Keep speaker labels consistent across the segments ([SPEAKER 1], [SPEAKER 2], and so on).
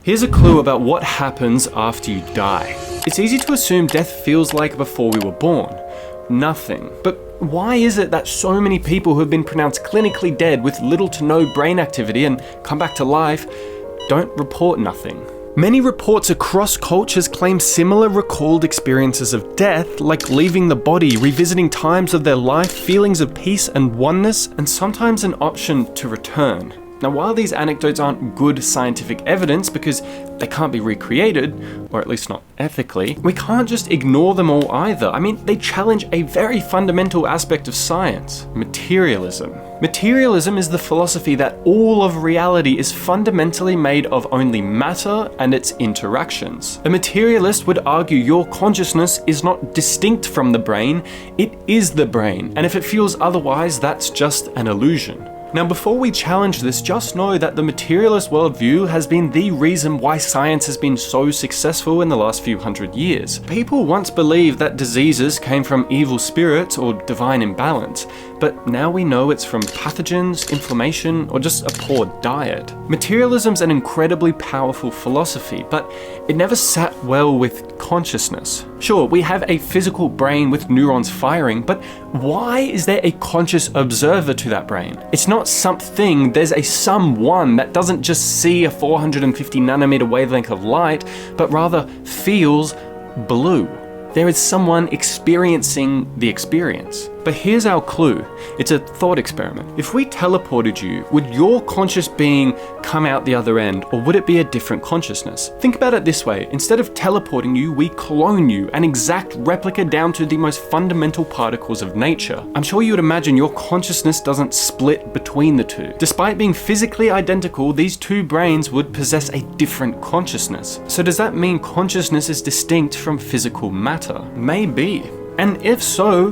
[SPEAKER 1] Here's a clue about what happens after you die. It's easy to assume death feels like before we were born. Nothing. But why is it that so many people who have been pronounced clinically dead with little to no brain activity and come back to life don't report nothing? Many reports across cultures claim similar recalled experiences of death, like leaving the body, revisiting times of their life, feelings of peace and oneness, and sometimes an option to return. Now, while these anecdotes aren't good scientific evidence because they can't be recreated, or at least not ethically, we can't just ignore them all either. I mean, they challenge a very fundamental aspect of science: materialism. Materialism is the philosophy that all of reality is fundamentally made of only matter and its interactions. A materialist would argue your consciousness is not distinct from the brain, it is the brain, and if it feels otherwise, that's just an illusion. Now, before we challenge this, just know that the materialist worldview has been the reason why science has been so successful in the last few hundred years. People once believed that diseases came from evil spirits or divine imbalance, but now we know it's from pathogens, inflammation, or just a poor diet. Materialism's an incredibly powerful philosophy, but it never sat well with consciousness. Sure, we have a physical brain with neurons firing, but why is there a conscious observer to that brain? It's not something, there's a someone that doesn't just see a 450 nanometer wavelength of light, but rather feels blue. There is someone experiencing the experience. But here's our clue. It's a thought experiment. If we teleported you, would your conscious being come out the other end, or would it be a different consciousness? Think about it this way. Instead of teleporting you, we clone you, an exact replica down to the most fundamental particles of nature. I'm sure you would imagine your consciousness doesn't split between the two. Despite being physically identical, these two brains would possess a different consciousness. So does that mean consciousness is distinct from physical matter? Maybe. And if so,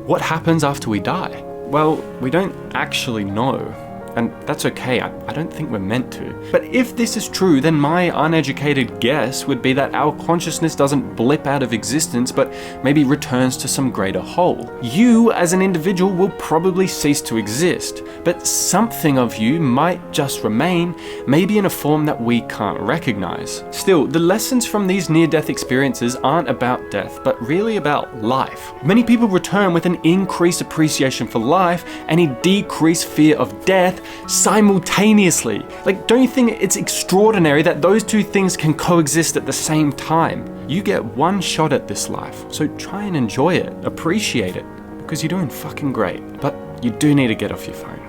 [SPEAKER 1] what happens after we die? Well, we don't actually know. And that's okay, I don't think we're meant to. But if this is true, then my uneducated guess would be that our consciousness doesn't blip out of existence, but maybe returns to some greater whole. You, as an individual, will probably cease to exist, but something of you might just remain, maybe in a form that we can't recognize. Still, the lessons from these near-death experiences aren't about death, but really about life. Many people return with an increased appreciation for life and a decreased fear of death simultaneously. Like, don't you think it's extraordinary that those two things can coexist at the same time? You get one shot at this life, so try and enjoy it, appreciate it, because you're doing fucking great. But you do need to get off your phone.